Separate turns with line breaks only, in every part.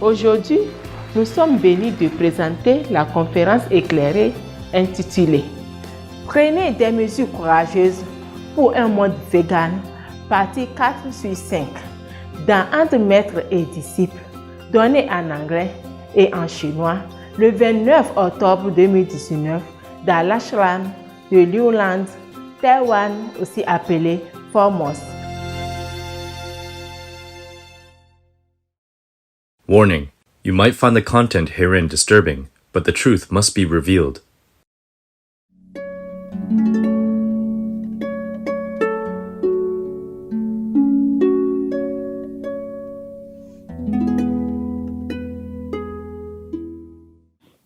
Aujourd'hui, nous sommes bénis de présenter la conférence éclairée intitulée « Prenez des mesures courageuses pour un monde vegan », partie 4/5, dans Entre maîtres et disciples, donnée en anglais et en chinois le 29 octobre 2019 dans l'ashram de Liuland, Taïwan, aussi appelé Formos.
Warning: you might find the content herein disturbing, but the truth must be revealed.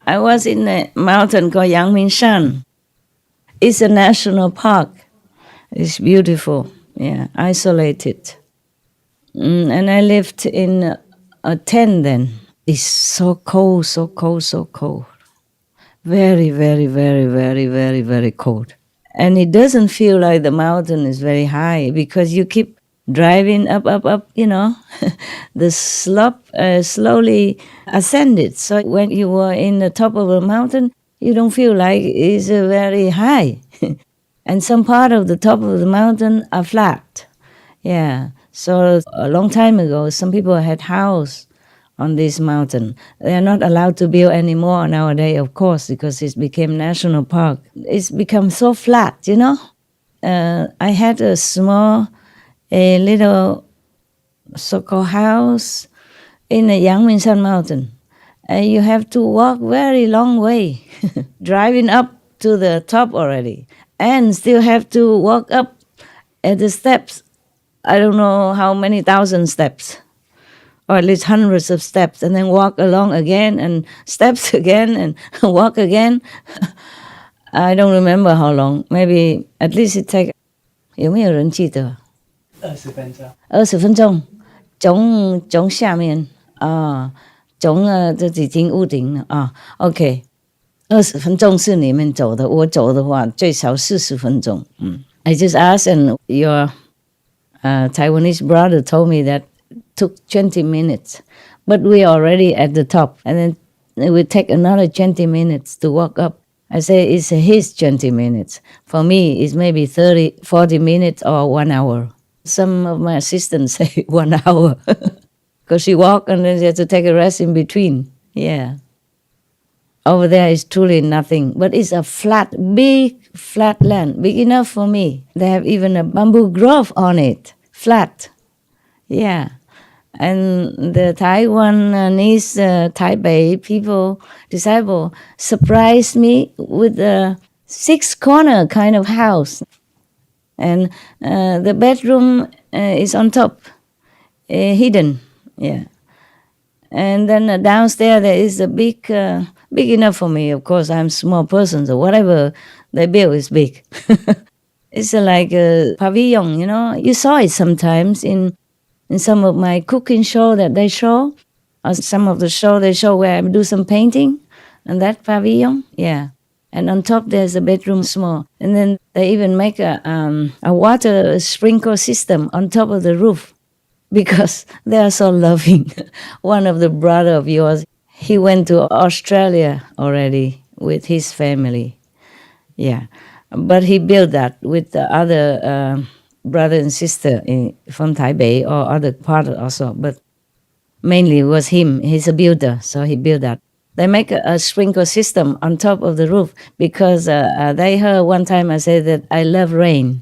I was in a mountain called Yangmingshan. It's a national park. It's beautiful, isolated. And I lived in a tent then. It's so cold, so cold, so cold. Very, very, very, very, very, very cold. And it doesn't feel like the mountain is very high because you keep driving up, the slope slowly ascended. So when you were in the top of a mountain, you don't feel like it's very high. And some part of the top of the mountain are flat. Yeah. So a long time ago, some people had house on this mountain. They are not allowed to build anymore nowadays, of course, because it became national park. It's become so flat, I had a little so-called house in the Yangmingshan mountain. And you have to walk very long way, driving up to the top already, and still have to walk up at the steps. I don't know how many thousand steps, or at least hundreds of steps, and then walk along again, and steps again, and walk again. I don't remember how long. Maybe at least it take. 有没有人记得？20分钟。20分钟，从下面啊，从这已经屋顶了啊。OK，20分钟是你们走的，我走的话最少40分钟。I just asked, and your Taiwanese brother told me that it took 20 minutes, but we're already at the top, and then it would take another 20 minutes to walk up. I say it's his 20 minutes. For me, it's maybe 30, 40 minutes or 1 hour. Some of my assistants say 1 hour because she walk and then she has to take a rest in between. Yeah. Over there is truly nothing, but it's a big flat land, big enough for me. They have even a bamboo grove on it, flat. Yeah. And the Taiwanese Taipei disciple surprised me with a 6-corner kind of house. And the bedroom is on top, hidden, yeah. And then downstairs there is a big enough for me. Of course, I'm a small person, so whatever they build is big. It's like a pavilion, You saw it sometimes in some of my cooking show that they show, or some of the show they show where I do some painting, and that pavilion, yeah. And on top there's a bedroom small. And then they even make a water sprinkle system on top of the roof because they are so loving. One of the brother of yours, he went to Australia already with his family. Yeah. But he built that with the other brother and sister from Taipei or other part also. But mainly it was him. He's a builder, so he built that. They make a sprinkler system on top of the roof because they heard one time I said that I love rain.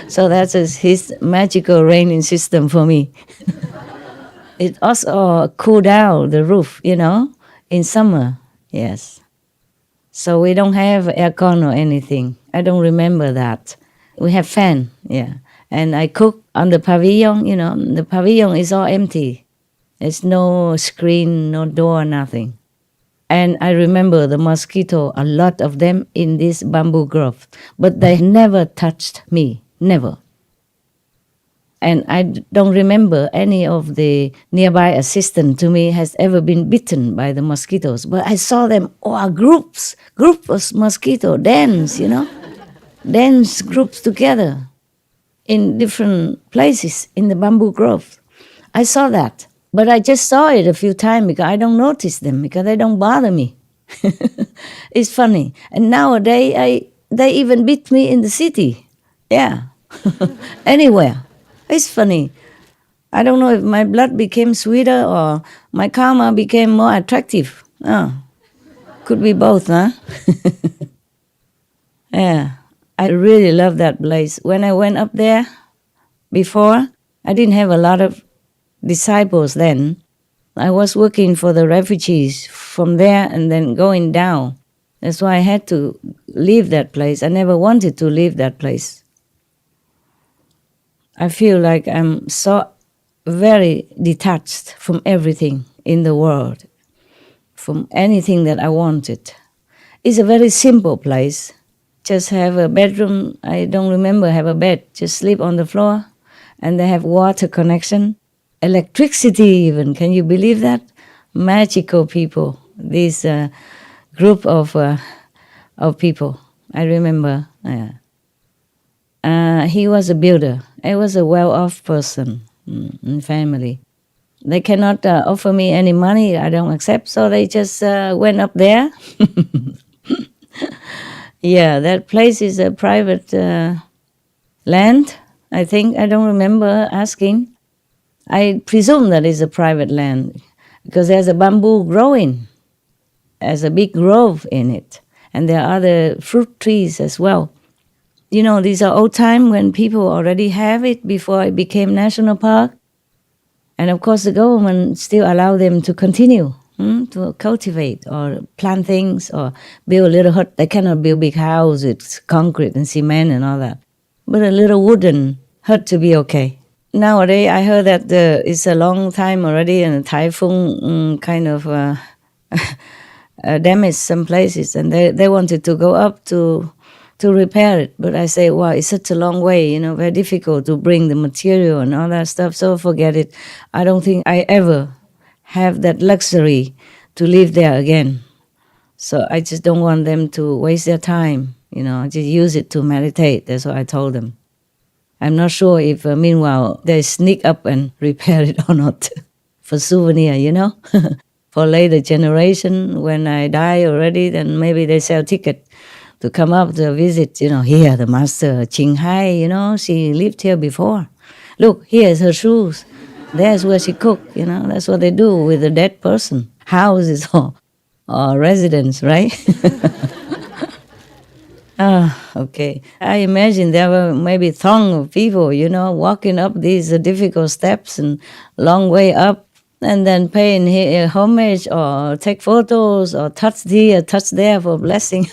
So that's his magical raining system for me. It also cool down the roof, in summer, yes. So we don't have aircon or anything. I don't remember that. We have fan, yeah. And I cook on the pavilion, the pavilion is all empty. There's no screen, no door, nothing. And I remember the mosquito, a lot of them in this bamboo grove. But they never touched me, never. And I don't remember any of the nearby assistant to me has ever been bitten by the mosquitoes. But I saw them, group of mosquito, dance, dance groups together in different places in the bamboo grove. I saw that. But I just saw it a few times because I don't notice them, because they don't bother me. It's funny. And nowadays, they even beat me in the city. Yeah. Anywhere. It's funny. I don't know if my blood became sweeter or my karma became more attractive. Oh, could be both, huh? Yeah. I really love that place. When I went up there before, I didn't have a lot of disciples then. I was working for the refugees from there and then going down. That's why I had to leave that place. I never wanted to leave that place. I feel like I'm so very detached from everything in the world, from anything that I wanted. It's a very simple place. Just have a bedroom. I don't remember have a bed. Just sleep on the floor. And they have water connection. Electricity even. Can you believe that? Magical people. This group of people. I remember. He was a builder. He was a well-off person in family. They cannot offer me any money. I don't accept. So they just went up there. Yeah, that place is a private land, I think. I don't remember asking. I presume that it's a private land because there's a bamboo growing. There's a big grove in it. And there are other fruit trees as well. You know, these are old time when people already have it before it became national park. And of course the government still allow them to continue to cultivate or plant things or build a little hut. They cannot build big house with concrete and cement and all that. But a little wooden hut to be okay. Nowadays I heard that it's a long time already and a typhoon kind of damaged some places and they wanted to go up to repair it. But I say, wow, it's such a long way, you know, very difficult to bring the material and all that stuff. So forget it. I don't think I ever have that luxury to live there again. So I just don't want them to waste their time, you know, just use it to meditate. That's what I told them. I'm not sure if meanwhile they sneak up and repair it or not for souvenir, you know. For later generation, when I die already, then maybe they sell ticket to come up to visit, you know, here, the master Ching Hai, you know, she lived here before. Look, here's her shoes. There's where she cooked, you know. That's what they do with a dead person. Houses or residence, right? Okay. I imagine there were maybe thong of people, you know, walking up these difficult steps and long way up and then paying homage or take photos or touch here, touch there for blessing.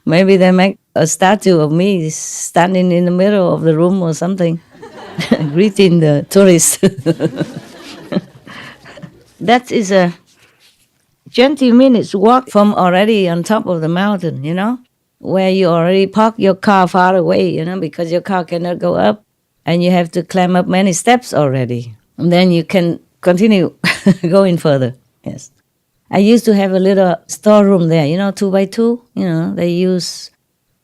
Maybe they make a statue of me standing in the middle of the room or something, greeting the tourists. That is a 20 minutes walk from already on top of the mountain, you know, where you already park your car far away, you know, because your car cannot go up and you have to climb up many steps already. And then you can continue going further. Yes. I used to have a little storeroom there, you know, 2x2, you know, they use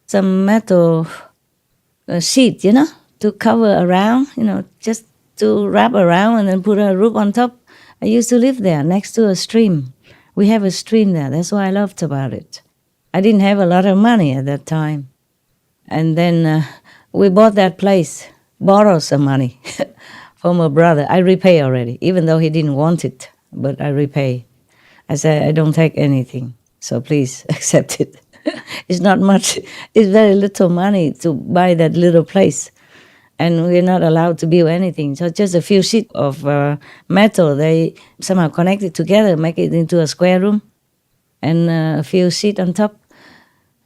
some metal sheet, you know, to cover around, you know, just to wrap around and then put a roof on top. I used to live there next to a stream. We have a stream there. That's what I loved about it. I didn't have a lot of money at that time. And then we bought that place, borrowed some money from a brother. I repay already, even though he didn't want it, but I repay. I said, I don't take anything, so please accept it. It's not much. It's very little money to buy that little place. And we're not allowed to build anything. So just a few sheets of metal, they somehow connect it together, make it into a square room, and a few sheets on top.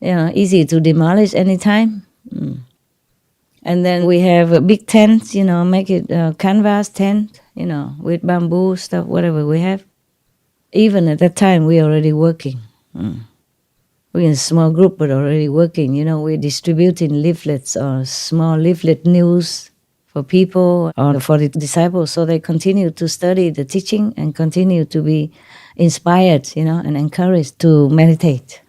You know, easy to demolish anytime. And then we have a big tent, you know, make it a canvas tent, you know, with bamboo stuff, whatever we have. Even at that time, we're already working. We're in a small group, but already working. You know, we're distributing leaflets or small leaflet news for people or for the disciples, so they continue to study the teaching and continue to be inspired, you know, and encouraged to meditate,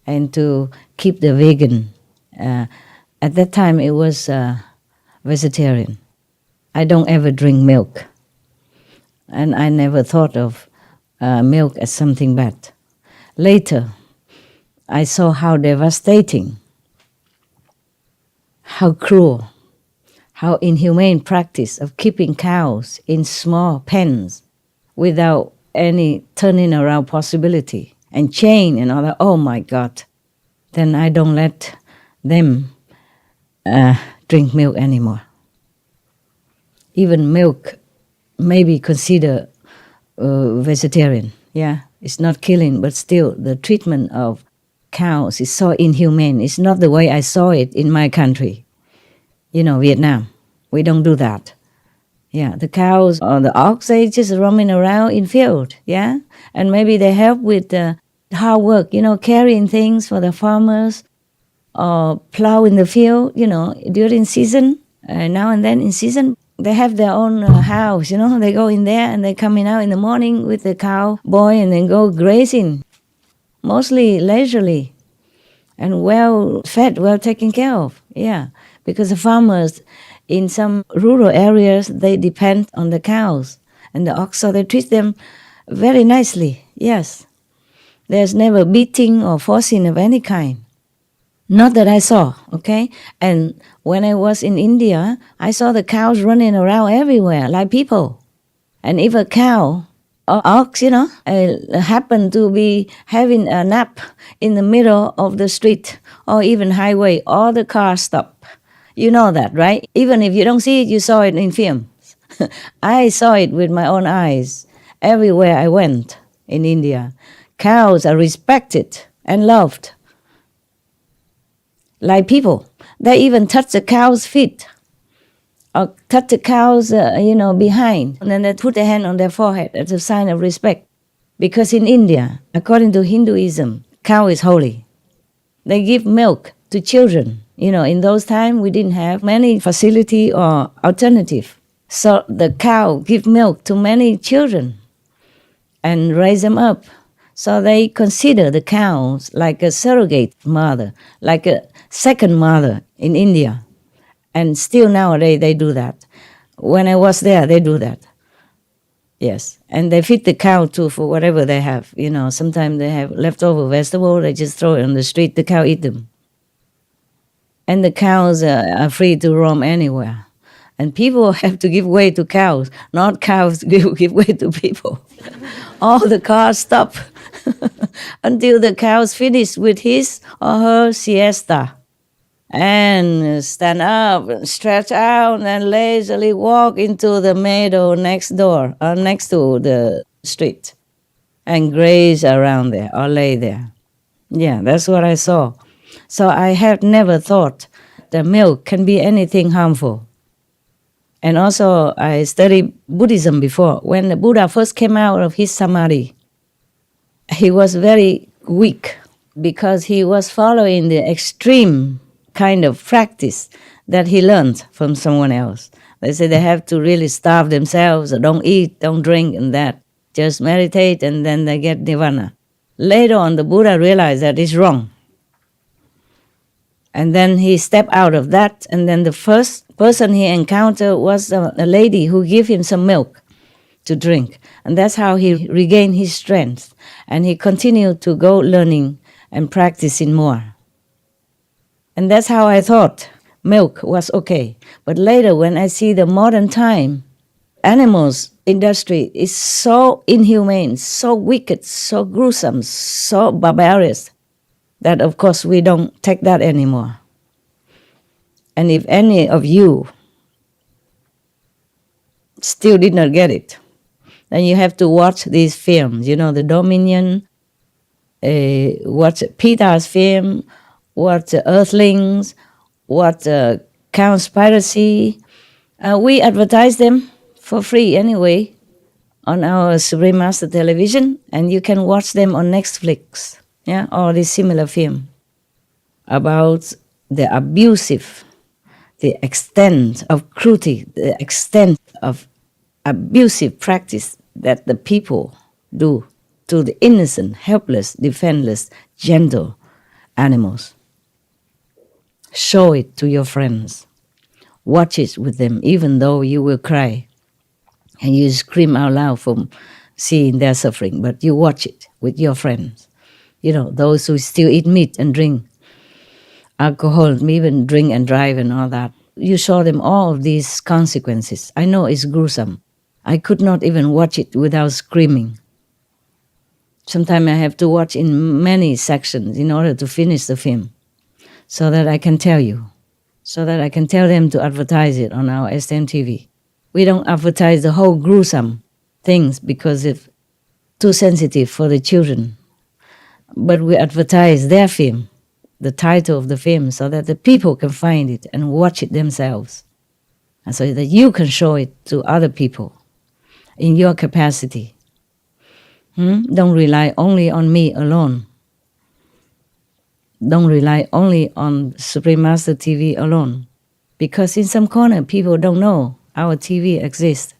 and to keep the vegan. At that time, it was vegetarian. I don't ever drink milk. And I never thought of milk as something bad. Later, I saw how devastating, how cruel, how inhumane practice of keeping cows in small pens without any turning around possibility, and chain and all that. Oh my God. Then I don't let them drink milk anymore. Even milk may be considered vegetarian. Yeah, it's not killing, but still the treatment of cows is so inhumane. It's not the way I saw it in my country. You know, Vietnam, we don't do that. Yeah, the cows or the ox, they just roaming around in field, yeah? And maybe they help with hard work, you know, carrying things for the farmers or plow in the field, you know, during season, now and then in season. They have their own house, you know, they go in there and they coming out in the morning with the cow boy and then go grazing, mostly leisurely and well fed, well taken care of, yeah. Because the farmers in some rural areas, they depend on the cows and the ox, so they treat them very nicely, yes. There's never beating or forcing of any kind. Not that I saw, okay? And when I was in India, I saw the cows running around everywhere like people. And if a cow or ox, you know, happen to be having a nap in the middle of the street or even highway, all the cars stop. You know that, right? Even if you don't see it, you saw it in films. I saw it with my own eyes everywhere I went in India. Cows are respected and loved like people. They even touch the cow's feet or touch the cow's, behind. And then they put their hand on their forehead as a sign of respect. Because in India, according to Hinduism, cow is holy. They give milk to children. You know, in those times, we didn't have many facility or alternative. So the cow give milk to many children and raise them up. So they consider the cows like a surrogate mother, like a second mother in India. And still nowadays they do that. When I was there, they do that. Yes. And they feed the cow too for whatever they have. You know, sometimes they have leftover vegetable, they just throw it on the street, the cow eat them. And the cows are free to roam anywhere. And people have to give way to cows, not cows give way to people. All the cars stop until the cows finish with his or her siesta and stand up, stretch out, and lazily walk into the meadow next door or next to the street and graze around there or lay there. Yeah, that's what I saw. So I have never thought that milk can be anything harmful. And also, I studied Buddhism before. When the Buddha first came out of his samadhi, he was very weak because he was following the extreme kind of practice that he learned from someone else. They say they have to really starve themselves, or don't eat, don't drink, and that. Just meditate, and then they get nirvana. Later on, the Buddha realized that it's wrong. And then he stepped out of that, and then the first person he encountered was a lady who gave him some milk to drink. And that's how he regained his strength. And he continued to go learning and practicing more. And that's how I thought milk was okay. But later, when I see the modern time, animals industry is so inhumane, so wicked, so gruesome, so barbarous, that of course we don't take that anymore. And if any of you still did not get it, then you have to watch these films, you know, The Dominion, watch Peter's film, watch Earthlings, watch Cowspiracy. We advertise them for free anyway on our Supreme Master Television, and you can watch them on Netflix. Yeah, or this similar film about the extent of cruelty, the extent of abusive practice that the people do to the innocent, helpless, defenseless, gentle animals. Show it to your friends. watch it with them, even though you will cry and you scream out loud from seeing their suffering, but you watch it with your friends. You know, those who still eat meat and drink alcohol, even drink and drive and all that. You show them all of these consequences. I know it's gruesome. I could not even watch it without screaming. Sometimes I have to watch in many sections in order to finish the film, so that I can tell you, so that I can tell them to advertise it on our STM TV. We don't advertise the whole gruesome things because it's too sensitive for the children. But we advertise their film, the title of the film, so that the people can find it and watch it themselves. And so that you can show it to other people in your capacity. Don't rely only on me alone. Don't rely only on Supreme Master TV alone. Because in some corner, people don't know our TV exists.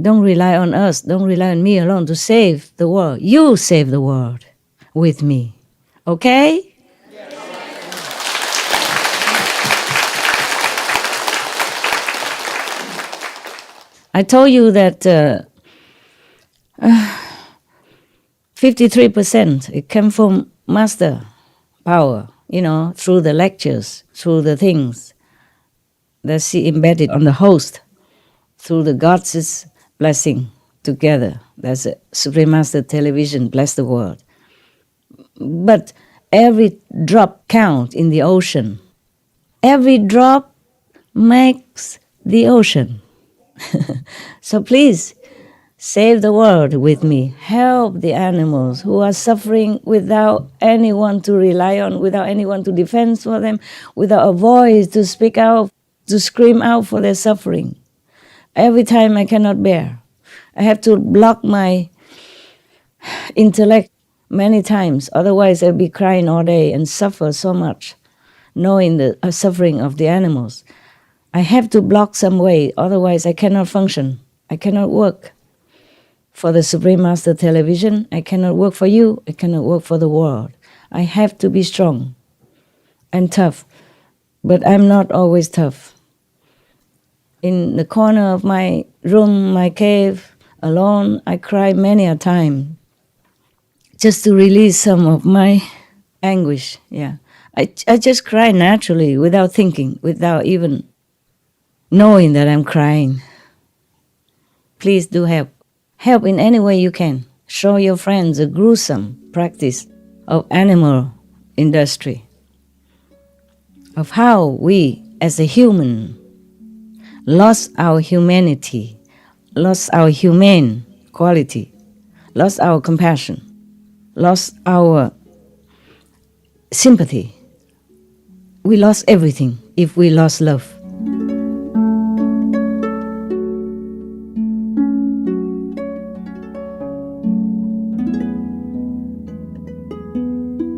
Don't rely on us. Don't rely on me alone to save the world. You save the world with me. Okay? I told you that 53% it came from master power, you know, through the lectures, through the things that she embedded on the host, through the God's blessing together. That's a Supreme Master Television, bless the world. But every drop counts in the ocean. Every drop makes the ocean. So please, save the world with me. Help the animals who are suffering without anyone to rely on, without anyone to defend for them, without a voice to speak out, to scream out for their suffering. Every time I cannot bear. I have to block my intellect many times. Otherwise, I'll be crying all day and suffer so much, knowing the suffering of the animals. I have to block some way. Otherwise, I cannot function. I cannot work for the Supreme Master Television. I cannot work for you. I cannot work for the world. I have to be strong and tough. But I'm not always tough. In the corner of my room, my cave, alone, I cry many a time just to release some of my anguish. Yeah, I just cry naturally, without thinking, without even knowing that I'm crying. Please do help. Help in any way you can. Show your friends a gruesome practice of animal industry, of how we, as a human, lost our humanity, lost our humane quality, lost our compassion, lost our sympathy. We lost everything if we lost love.